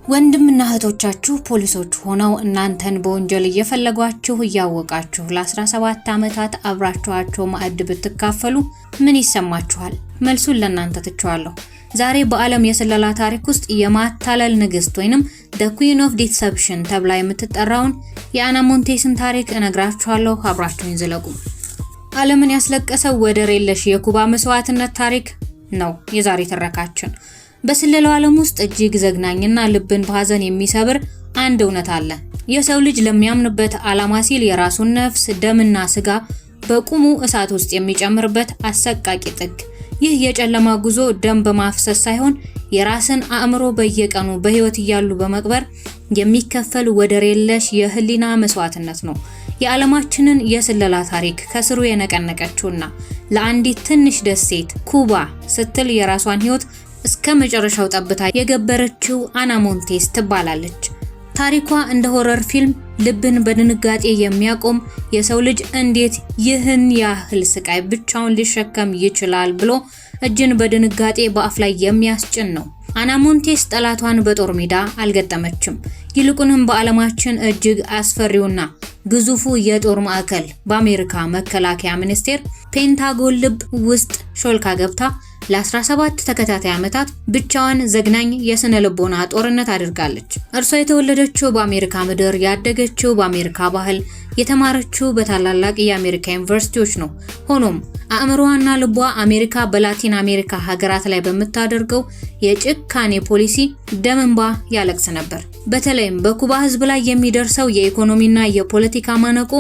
ወንድምና እህቶቻችሁ ፖሊሶች ሆነው እናንተን በወንጀል እየፈለጓችሁ እያወቃችሁ ለ17 ዓመታት አብራችኋቸው ማዕድ ብትካፈሉ ምን ይሰማችኋል? መልሱን ለእናንተ ትቼዋለሁ። ዛሬ በዓለም የስለላ ታሪክ ውስጥ የማታለል ንግስት ወይንም the queen of deception ተብላ የምትጠራውን የአና ሞንቴስን ታሪክ እነግራችኋለሁ። አብራችሁኝ ዝለቁ። ዓለምን ያስለቀሰው ወደር የለሽ የኩባ መስዋዕትነት ታሪክ ነው የዛሬ ትረካችን። በስለላው ዓለም ውስጥ እጅግ ዘግናኝና ልብን በሐዘን የሚሰብር አንድ እውነት አለ። የሰው ልጅ ለሚያምንበት ዓላማ ሲል የራሱን ነፍስ ደምና ስጋ በቁሙ እሳት ውስጥ የሚጨምርበት አሰቃቂ ጥግ። ይህ የጨለማ ጉዞ ደም በማፍሰስ ሳይሆን የራስን አእምሮ በየቀኑ በህይወት እያሉ በመቅበር የሚከፈል ወደር የለሽ የህሊና መስዋዕትነት ነው። የዓለማችንን የስለላ ታሪክ ከስሩ የነቀነቀችውና ለአንዲት ትንሽ ደሴት ኩባ ስትል የራሷን ህይወት እስከ መጨረሻው ጠብታ የገበረችው አና ሞንቴስ ትባላለች። ታሪኳ እንደ ሆረር ፊልም ልብን በድንጋጤ የሚያቆም የሰው ልጅ እንዴት ይህን ያህል ስቃይ ብቻውን ሊሸከም ይችላል ብሎ እጅን በድንጋጤ በአፍ ላይ የሚያስጭን ነው። አና ሞንቴስ ጠላቷን በጦር ሜዳ አልገጠመችም። ይልቁንም በዓለማችን እጅግ አስፈሪውና ግዙፉ የጦር ማዕከል በአሜሪካ መከላከያ ሚኒስቴር ፔንታጎን ልብ ውስጥ ሾልካ ገብታ ለ17 ተከታታይ ዓመታት ብቻዋን ዘግናኝ የስነ ልቦና ጦርነት አድርጋለች። እርሷ የተወለደችው በአሜሪካ ምድር፣ ያደገችው በአሜሪካ ባህል፣ የተማረችው በታላላቅ የአሜሪካ ዩኒቨርሲቲዎች ነው። ሆኖም አእምሮዋና ልቧ አሜሪካ በላቲን አሜሪካ ሀገራት ላይ በምታደርገው የጭካኔ ፖሊሲ ደም እንባ ያለቅስ ነበር። በተለይም በኩባ ህዝብ ላይ የሚደርሰው የኢኮኖሚና የፖለቲካ ማነቆ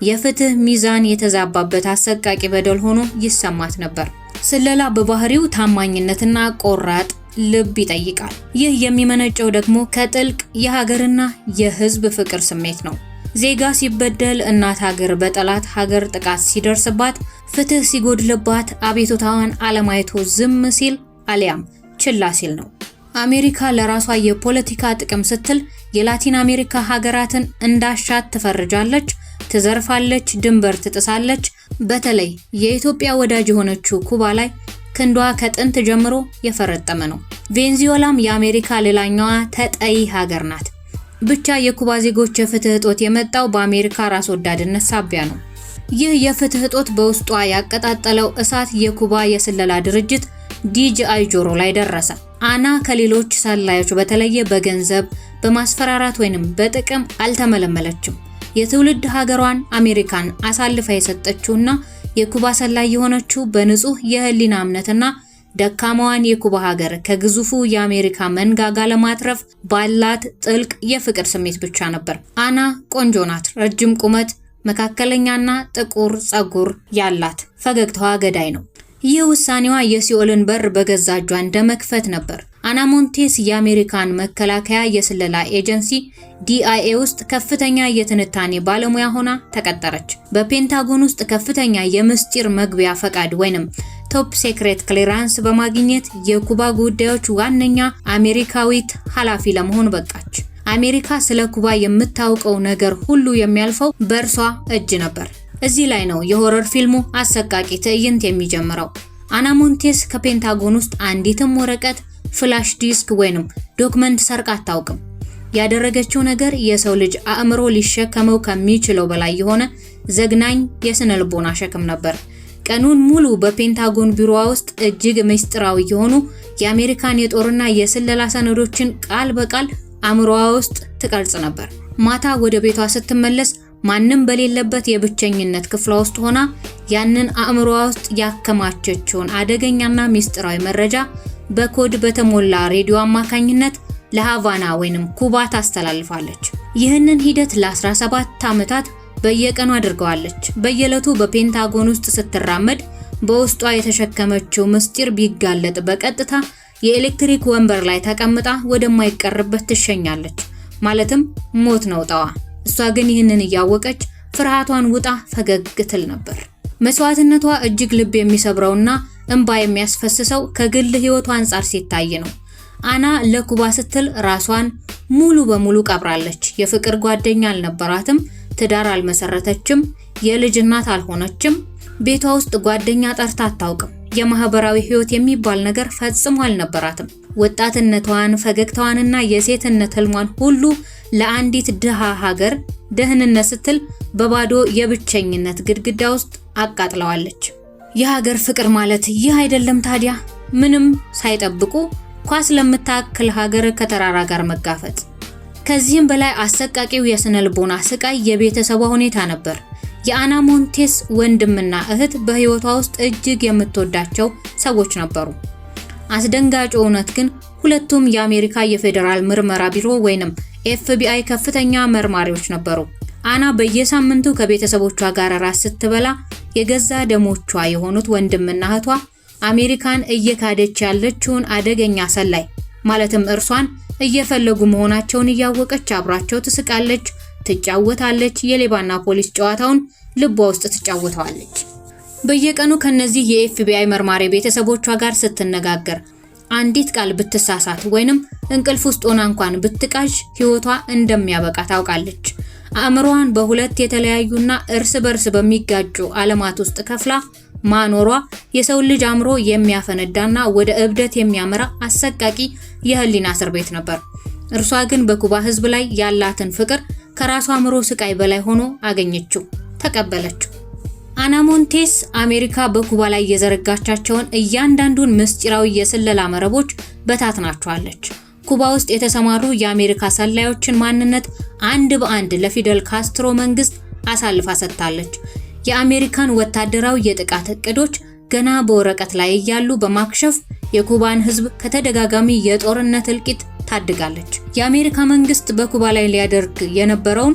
የፍትህ ሚዛን የተዛባበት አሰቃቂ በደል ሆኖ ይሰማት ነበር። ስለላ በባህሪው ታማኝነትና ቆራጥ ልብ ይጠይቃል። ይህ የሚመነጨው ደግሞ ከጥልቅ የሀገርና የህዝብ ፍቅር ስሜት ነው። ዜጋ ሲበደል፣ እናት ሀገር በጠላት ሀገር ጥቃት ሲደርስባት፣ ፍትህ ሲጎድልባት አቤቱታዋን አለማይቶ ዝም ሲል አሊያም ችላ ሲል ነው። አሜሪካ ለራሷ የፖለቲካ ጥቅም ስትል የላቲን አሜሪካ ሀገራትን እንዳሻት ትፈርጃለች፣ ትዘርፋለች፣ ድንበር ትጥሳለች። በተለይ የኢትዮጵያ ወዳጅ የሆነችው ኩባ ላይ ክንዷ ከጥንት ጀምሮ የፈረጠመ ነው። ቬንዙዌላም የአሜሪካ ሌላኛዋ ተጠይ ሀገር ናት። ብቻ የኩባ ዜጎች የፍትህ እጦት የመጣው በአሜሪካ ራስ ወዳድነት ሳቢያ ነው። ይህ የፍትህ እጦት በውስጧ ያቀጣጠለው እሳት የኩባ የስለላ ድርጅት ዲጂአይ ጆሮ ላይ ደረሰ። አና ከሌሎች ሰላዮች በተለየ በገንዘብ በማስፈራራት ወይንም በጥቅም አልተመለመለችም። የትውልድ ሀገሯን አሜሪካን አሳልፋ የሰጠችውና የኩባ ሰላይ የሆነችው በንጹህ የህሊና እምነትና ደካማዋን የኩባ ሀገር ከግዙፉ የአሜሪካ መንጋጋ ለማትረፍ ባላት ጥልቅ የፍቅር ስሜት ብቻ ነበር። አና ቆንጆ ናት። ረጅም ቁመት፣ መካከለኛና ጥቁር ጸጉር ያላት፣ ፈገግታዋ ገዳይ ነው። ይህ ውሳኔዋ የሲኦልን በር በገዛ እጇ እንደመክፈት ነበር። አና ሞንቴስ የአሜሪካን መከላከያ የስለላ ኤጀንሲ ዲአይኤ ውስጥ ከፍተኛ የትንታኔ ባለሙያ ሆና ተቀጠረች። በፔንታጎን ውስጥ ከፍተኛ የምስጢር መግቢያ ፈቃድ ወይንም ቶፕ ሴክሬት ክሊራንስ በማግኘት የኩባ ጉዳዮች ዋነኛ አሜሪካዊት ኃላፊ ለመሆን በቃች። አሜሪካ ስለ ኩባ የምታውቀው ነገር ሁሉ የሚያልፈው በእርሷ እጅ ነበር። እዚህ ላይ ነው የሆረር ፊልሙ አሰቃቂ ትዕይንት የሚጀምረው። አና ሞንቴስ ከፔንታጎን ውስጥ አንዲትም ወረቀት፣ ፍላሽ ዲስክ ወይንም ዶክመንት ሰርቃ አታውቅም። ያደረገችው ነገር የሰው ልጅ አእምሮ ሊሸከመው ከሚችለው በላይ የሆነ ዘግናኝ የስነ ልቦና ሸክም ነበር። ቀኑን ሙሉ በፔንታጎን ቢሮዋ ውስጥ እጅግ ምስጢራዊ የሆኑ የአሜሪካን የጦርና የስለላ ሰነዶችን ቃል በቃል አእምሮዋ ውስጥ ትቀርጽ ነበር። ማታ ወደ ቤቷ ስትመለስ ማንም በሌለበት የብቸኝነት ክፍሏ ውስጥ ሆና ያንን አእምሮዋ ውስጥ ያከማቸችውን አደገኛና ምስጢራዊ መረጃ በኮድ በተሞላ ሬዲዮ አማካኝነት ለሃቫና ወይንም ኩባ ታስተላልፋለች። ይህንን ሂደት ለ17 ዓመታት በየቀኑ አድርገዋለች። በየዕለቱ በፔንታጎን ውስጥ ስትራመድ በውስጧ የተሸከመችው ምስጢር ቢጋለጥ በቀጥታ የኤሌክትሪክ ወንበር ላይ ተቀምጣ ወደማይቀርበት ትሸኛለች። ማለትም ሞት ነው ጣዋ። እሷ ግን ይህንን እያወቀች ፍርሃቷን ውጣ ፈገግ ትል ነበር። መስዋዕትነቷ እጅግ ልብ የሚሰብረውና እንባ የሚያስፈስሰው ከግል ህይወቷ አንጻር ሲታይ ነው። አና ለኩባ ስትል ራሷን ሙሉ በሙሉ ቀብራለች። የፍቅር ጓደኛ አልነበራትም፣ ትዳር አልመሰረተችም፣ የልጅ እናት አልሆነችም። ቤቷ ውስጥ ጓደኛ ጠርታ አታውቅም። የማህበራዊ ህይወት የሚባል ነገር ፈጽሞ አልነበራትም። ወጣትነቷን፣ ፈገግታዋንና የሴትነት ህልሟን ሁሉ ለአንዲት ድሃ ሀገር ደህንነት ስትል በባዶ የብቸኝነት ግድግዳ ውስጥ አቃጥለዋለች። የሀገር ፍቅር ማለት ይህ አይደለም ታዲያ? ምንም ሳይጠብቁ ኳስ ለምታክል ሀገር ከተራራ ጋር መጋፈጥ። ከዚህም በላይ አሰቃቂው የስነ ልቦና ስቃይ የቤተሰቧ ሁኔታ ነበር። የአና ሞንቴስ ወንድምና እህት በህይወቷ ውስጥ እጅግ የምትወዳቸው ሰዎች ነበሩ። አስደንጋጩ እውነት ግን ሁለቱም የአሜሪካ የፌዴራል ምርመራ ቢሮ ወይንም FBI ከፍተኛ መርማሪዎች ነበሩ። አና በየሳምንቱ ከቤተሰቦቿ ጋር ራስ ስትበላ የገዛ ደሞቿ የሆኑት ወንድምና እህቷ አሜሪካን እየካደች ያለችውን አደገኛ ሰላይ ማለትም እርሷን እየፈለጉ መሆናቸውን እያወቀች አብራቸው ትስቃለች፣ ትጫወታለች። የሌባና ፖሊስ ጨዋታውን ልቧ ውስጥ ትጫወተዋለች። በየቀኑ ከነዚህ የFBI መርማሪ ቤተሰቦቿ ጋር ስትነጋገር አንዲት ቃል ብትሳሳት ወይንም እንቅልፍ ውስጥ ሆና እንኳን ብትቃዥ ህይወቷ እንደሚያበቃ ታውቃለች። አእምሮዋን በሁለት የተለያዩና እርስ በርስ በሚጋጩ ዓለማት ውስጥ ከፍላ ማኖሯ የሰው ልጅ አእምሮ የሚያፈነዳና ወደ እብደት የሚያመራ አሰቃቂ የህሊና እስር ቤት ነበር። እርሷ ግን በኩባ ህዝብ ላይ ያላትን ፍቅር ከራሷ አእምሮ ስቃይ በላይ ሆኖ አገኘችው፣ ተቀበለችው። አና ሞንቴስ አሜሪካ በኩባ ላይ የዘረጋቻቸውን እያንዳንዱን ምስጢራዊ የስለላ መረቦች በታትናቸዋለች። ኩባ ውስጥ የተሰማሩ የአሜሪካ ሰላዮችን ማንነት አንድ በአንድ ለፊደል ካስትሮ መንግስት አሳልፋ ሰጥታለች። የአሜሪካን ወታደራዊ የጥቃት እቅዶች ገና በወረቀት ላይ እያሉ በማክሸፍ የኩባን ህዝብ ከተደጋጋሚ የጦርነት እልቂት ታድጋለች። የአሜሪካ መንግስት በኩባ ላይ ሊያደርግ የነበረውን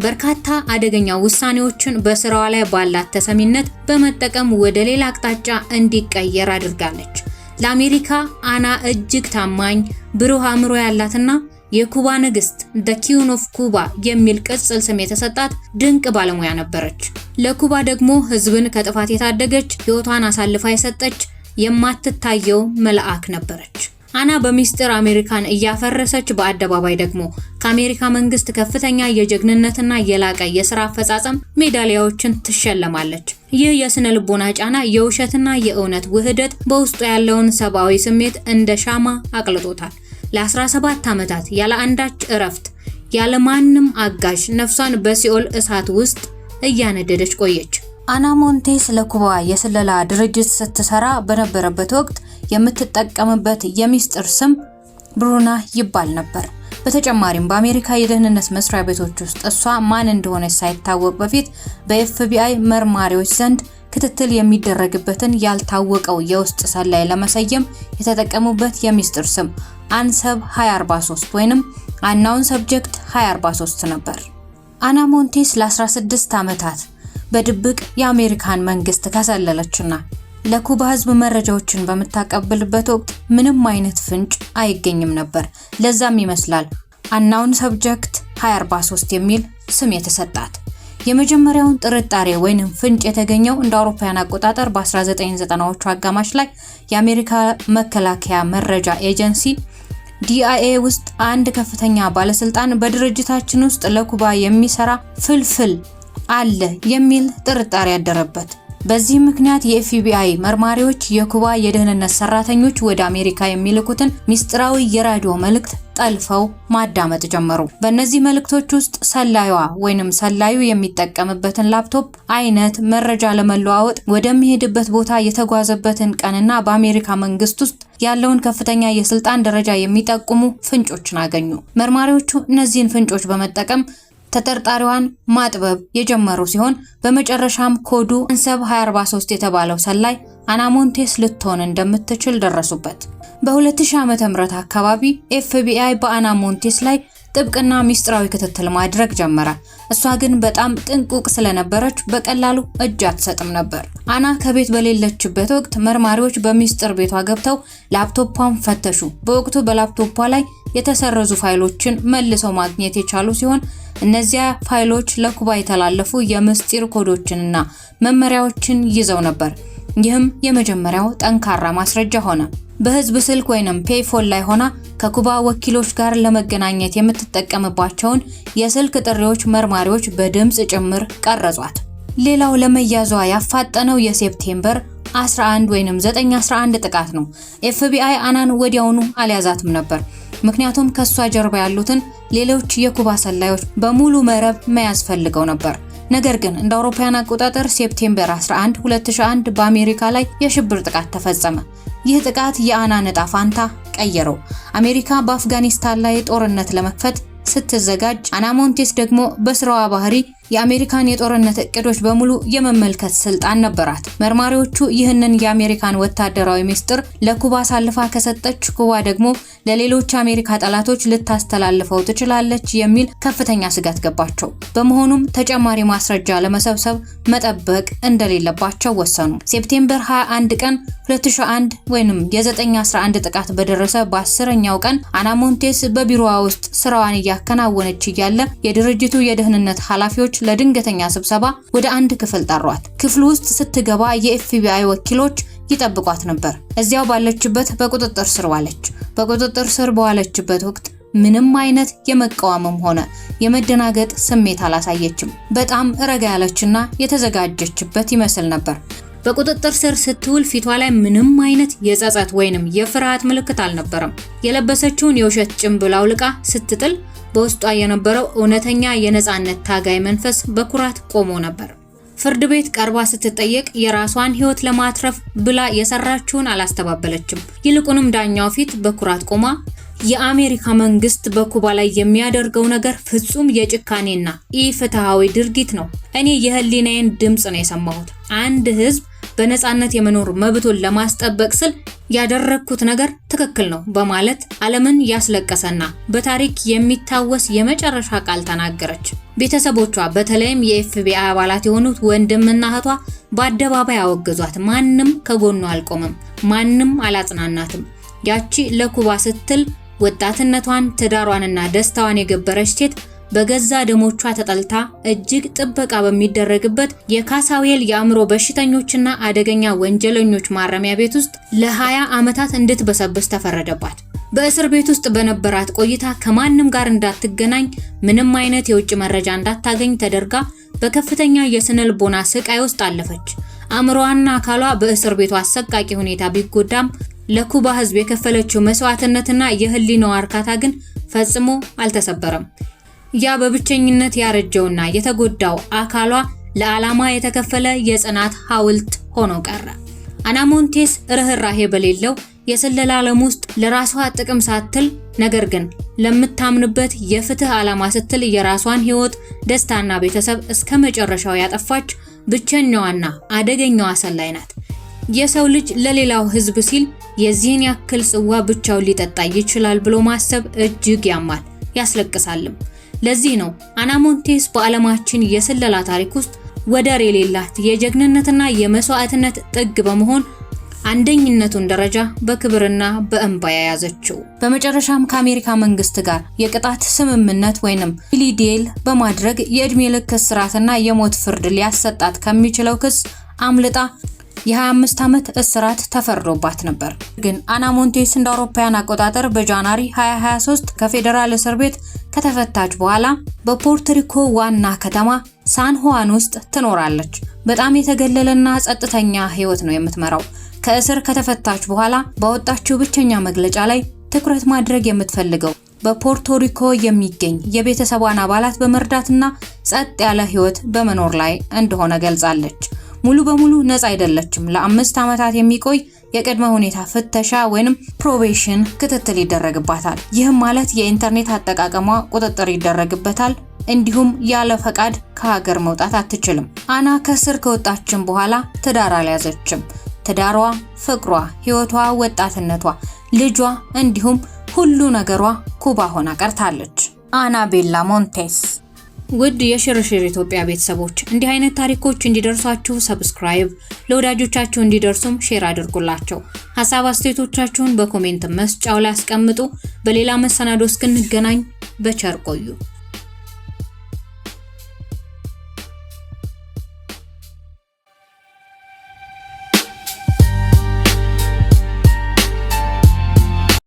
በርካታ አደገኛ ውሳኔዎችን በስራዋ ላይ ባላት ተሰሚነት በመጠቀም ወደ ሌላ አቅጣጫ እንዲቀየር አድርጋለች። ለአሜሪካ አና እጅግ ታማኝ፣ ብሩህ አእምሮ ያላትና የኩባ ንግስት the Queen of Cuba የሚል ቅጽል ስም የተሰጣት ድንቅ ባለሙያ ነበረች። ለኩባ ደግሞ ህዝብን ከጥፋት የታደገች፣ ህይወቷን አሳልፋ የሰጠች የማትታየው መልአክ ነበረች። አና በሚስጥር አሜሪካን እያፈረሰች በአደባባይ ደግሞ ከአሜሪካ መንግስት ከፍተኛ የጀግንነትና የላቀ የሥራ አፈጻጸም ሜዳሊያዎችን ትሸለማለች። ይህ የስነ ልቦና ጫና የውሸትና የእውነት ውህደት በውስጡ ያለውን ሰብአዊ ስሜት እንደ ሻማ አቅልጦታል። ለ17 ዓመታት ያለ አንዳች እረፍት ያለ ማንም አጋዥ ነፍሷን በሲኦል እሳት ውስጥ እያነደደች ቆየች። አና ሞንቴስ ለኩባ የስለላ ድርጅት ስትሰራ በነበረበት ወቅት የምትጠቀምበት የሚስጥር ስም ብሩና ይባል ነበር። በተጨማሪም በአሜሪካ የደህንነት መስሪያ ቤቶች ውስጥ እሷ ማን እንደሆነች ሳይታወቅ በፊት በFBI መርማሪዎች ዘንድ ክትትል የሚደረግበትን ያልታወቀው የውስጥ ሰላይ ለመሰየም የተጠቀሙበት የሚስጥር ስም አንሰብ 2043 ወይንም አናውን ሰብጀክት 2043 ነበር። አና ሞንቴስ ለ16 ዓመታት በድብቅ የአሜሪካን መንግስት ከሰለለችና ለኩባ ህዝብ መረጃዎችን በመታቀበልበት ወቅት ምንም አይነት ፍንጭ አይገኝም ነበር። ለዛም ይመስላል አናውን ሰብጀክት 2043 የሚል ስም የተሰጣት። የመጀመሪያውን ጥርጣሬ ወይንም ፍንጭ የተገኘው እንደ አውሮፓውያን አቆጣጠር በ1990ዎቹ አጋማሽ ላይ የአሜሪካ መከላከያ መረጃ ኤጀንሲ DIA ውስጥ አንድ ከፍተኛ ባለስልጣን በድርጅታችን ውስጥ ለኩባ የሚሰራ ፍልፍል አለ የሚል ጥርጣሬ ያደረበት። በዚህ ምክንያት የFBI መርማሪዎች የኩባ የደህንነት ሰራተኞች ወደ አሜሪካ የሚልኩትን ሚስጥራዊ የራዲዮ መልእክት ጠልፈው ማዳመጥ ጀመሩ። በእነዚህ መልእክቶች ውስጥ ሰላዩዋ ወይንም ሰላዩ የሚጠቀምበትን ላፕቶፕ አይነት፣ መረጃ ለመለዋወጥ ወደሚሄድበት ቦታ የተጓዘበትን ቀንና በአሜሪካ መንግስት ውስጥ ያለውን ከፍተኛ የስልጣን ደረጃ የሚጠቁሙ ፍንጮችን አገኙ። መርማሪዎቹ እነዚህን ፍንጮች በመጠቀም ተጠርጣሪዋን ማጥበብ የጀመሩ ሲሆን በመጨረሻም ኮዱ አንሰብ 2043 የተባለው ሰላይ አና ሞንቴስ ልትሆን እንደምትችል ደረሱበት። በ2000 ዓመተ ምህረት አካባቢ FBI በአና ሞንቴስ ላይ ጥብቅና ሚስጥራዊ ክትትል ማድረግ ጀመረ። እሷ ግን በጣም ጥንቁቅ ስለነበረች በቀላሉ እጅ አትሰጥም ነበር። አና ከቤት በሌለችበት ወቅት መርማሪዎች በሚስጥር ቤቷ ገብተው ላፕቶፑን ፈተሹ። በወቅቱ በላፕቶፑ ላይ የተሰረዙ ፋይሎችን መልሰው ማግኘት የቻሉ ሲሆን እነዚያ ፋይሎች ለኩባ የተላለፉ የምስጢር ኮዶችንና መመሪያዎችን ይዘው ነበር። ይህም የመጀመሪያው ጠንካራ ማስረጃ ሆነ። በህዝብ ስልክ ወይንም ፔይፎን ላይ ሆና ከኩባ ወኪሎች ጋር ለመገናኘት የምትጠቀምባቸውን የስልክ ጥሪዎች መርማሪዎች በድምጽ ጭምር ቀረጿት። ሌላው ለመያዟ ያፋጠነው የሴፕቴምበር 11 ወይንም 9/11 ጥቃት ነው። FBI አናን ወዲያውኑ አልያዛትም ነበር። ምክንያቱም ከሷ ጀርባ ያሉትን ሌሎች የኩባ ሰላዮች በሙሉ መረብ መያዝ ፈልገው ነበር። ነገር ግን እንደ አውሮፓውያን አቆጣጠር ሴፕቴምበር 11 2001 በአሜሪካ ላይ የሽብር ጥቃት ተፈጸመ። ይህ ጥቃት የአናን ዕጣ ፋንታ ቀየረው። አሜሪካ በአፍጋኒስታን ላይ ጦርነት ለመክፈት ስትዘጋጅ አና ሞንቴስ ደግሞ በስራዋ ባህሪ የአሜሪካን የጦርነት እቅዶች በሙሉ የመመልከት ስልጣን ነበራት። መርማሪዎቹ ይህንን የአሜሪካን ወታደራዊ ሚስጥር ለኩባ አሳልፋ ከሰጠች ኩባ ደግሞ ለሌሎች አሜሪካ ጠላቶች ልታስተላልፈው ትችላለች የሚል ከፍተኛ ስጋት ገባቸው። በመሆኑም ተጨማሪ ማስረጃ ለመሰብሰብ መጠበቅ እንደሌለባቸው ወሰኑ። ሴፕቴምበር 21 ቀን 2001 ወይንም የ9/11 ጥቃት በደረሰ በ10ኛው ቀን አና ሞንቴስ በቢሮዋ ውስጥ ስራዋን እያከናወነች እያለ የድርጅቱ የደህንነት ኃላፊዎች ለድንገተኛ ስብሰባ ወደ አንድ ክፍል ጠሯት። ክፍሉ ውስጥ ስትገባ የኤፍቢአይ ወኪሎች ይጠብቋት ነበር። እዚያው ባለችበት በቁጥጥር ስር ዋለች። በቁጥጥር ስር በዋለችበት ወቅት ምንም አይነት የመቃወምም ሆነ የመደናገጥ ስሜት አላሳየችም። በጣም ረጋ ያለችና የተዘጋጀችበት ይመስል ነበር። በቁጥጥር ስር ስትውል ፊቷ ላይ ምንም አይነት የጸጸት ወይንም የፍርሃት ምልክት አልነበረም። የለበሰችውን የውሸት ጭንብል አውልቃ ስትጥል በውስጧ የነበረው እውነተኛ የነጻነት ታጋይ መንፈስ በኩራት ቆሞ ነበር። ፍርድ ቤት ቀርባ ስትጠየቅ የራሷን ሕይወት ለማትረፍ ብላ የሰራችውን አላስተባበለችም። ይልቁንም ዳኛው ፊት በኩራት ቆማ የአሜሪካ መንግስት በኩባ ላይ የሚያደርገው ነገር ፍጹም የጭካኔና ኢፍትሃዊ ድርጊት ነው። እኔ የህሊናዬን ድምጽ ነው የሰማሁት። አንድ ህዝብ በነጻነት የመኖር መብቱን ለማስጠበቅ ስል ያደረኩት ነገር ትክክል ነው በማለት ዓለምን ያስለቀሰና በታሪክ የሚታወስ የመጨረሻ ቃል ተናገረች። ቤተሰቦቿ በተለይም የኤፍቢአይ አባላት የሆኑት ወንድምና እህቷ በአደባባይ አወገዟት። ማንም ከጎኗ አልቆመም፣ ማንም አላጽናናትም። ያቺ ለኩባ ስትል ወጣትነቷን፣ ትዳሯንና ደስታዋን የገበረች ሴት በገዛ ደሞቿ ተጠልታ እጅግ ጥበቃ በሚደረግበት የካሳዌል የአእምሮ በሽተኞችና አደገኛ ወንጀለኞች ማረሚያ ቤት ውስጥ ለ20 ዓመታት እንድትበሰብስ ተፈረደባት። በእስር ቤት ውስጥ በነበራት ቆይታ ከማንም ጋር እንዳትገናኝ፣ ምንም አይነት የውጭ መረጃ እንዳታገኝ ተደርጋ በከፍተኛ የስነልቦና ስቃይ ውስጥ አለፈች። አእምሮዋና አካሏ በእስር ቤቱ አሰቃቂ ሁኔታ ቢጎዳም ለኩባ ህዝብ የከፈለችው መስዋዕትነትና የህሊናዋ እርካታ ግን ፈጽሞ አልተሰበረም። ያ በብቸኝነት ያረጀውና የተጎዳው አካሏ ለዓላማ የተከፈለ የጽናት ሐውልት ሆኖ ቀረ። አና ሞንቴስ ርህራሄ በሌለው የስለላ ዓለም ውስጥ ለራሷ ጥቅም ሳትል ነገር ግን ለምታምንበት የፍትህ ዓላማ ስትል የራሷን ህይወት፣ ደስታና ቤተሰብ እስከ መጨረሻው ያጠፋች ብቸኛዋና አደገኛዋ ሰላይ ናት። የሰው ልጅ ለሌላው ህዝብ ሲል የዚህን ያክል ጽዋ ብቻውን ሊጠጣ ይችላል ብሎ ማሰብ እጅግ ያማል፣ ያስለቅሳልም። ለዚህ ነው አና ሞንቴስ በዓለማችን የስለላ ታሪክ ውስጥ ወደር የሌላት የጀግንነትና የመስዋዕትነት ጥግ በመሆን አንደኝነቱን ደረጃ በክብርና በእንባ ያያዘችው። በመጨረሻም ከአሜሪካ መንግስት ጋር የቅጣት ስምምነት ወይንም ፕሊ ዲል በማድረግ የእድሜ ልክ እስራትና የሞት ፍርድ ሊያሰጣት ከሚችለው ክስ አምልጣ የ25 ዓመት እስራት ተፈርዶባት ነበር። ግን አና ሞንቴስ እንደ አውሮፓውያን አቆጣጠር በጃንዋሪ 2023 ከፌደራል እስር ቤት ከተፈታች በኋላ በፖርቶሪኮ ዋና ከተማ ሳን ሁዋን ውስጥ ትኖራለች። በጣም የተገለለና ጸጥተኛ ህይወት ነው የምትመራው። ከእስር ከተፈታች በኋላ ባወጣችው ብቸኛ መግለጫ ላይ ትኩረት ማድረግ የምትፈልገው በፖርቶሪኮ የሚገኝ የቤተሰቧን አባላት በመርዳትና ጸጥ ያለ ህይወት በመኖር ላይ እንደሆነ ገልጻለች። ሙሉ በሙሉ ነፃ አይደለችም። ለ5 ዓመታት የሚቆይ የቅድመ ሁኔታ ፍተሻ ወይንም ፕሮቤሽን ክትትል ይደረግባታል። ይህም ማለት የኢንተርኔት አጠቃቀሟ ቁጥጥር ይደረግበታል። እንዲሁም ያለ ፈቃድ ከሀገር መውጣት አትችልም። አና ከእስር ከወጣችም በኋላ ትዳር አልያዘችም። ትዳሯ፣ ፍቅሯ፣ ህይወቷ፣ ወጣትነቷ፣ ልጇ እንዲሁም ሁሉ ነገሯ ኩባ ሆና ቀርታለች። አናቤላ ሞንቴስ። ውድ የሽርሽር ኢትዮጵያ ቤተሰቦች እንዲህ አይነት ታሪኮች እንዲደርሷችሁ ሰብስክራይብ፣ ለወዳጆቻችሁ እንዲደርሱም ሼር አድርጉላቸው። ሐሳብ አስተያየቶቻችሁን በኮሜንት መስጫው ላይ አስቀምጡ። በሌላ መሰናዶ እስክንገናኝ በቸር ቆዩ።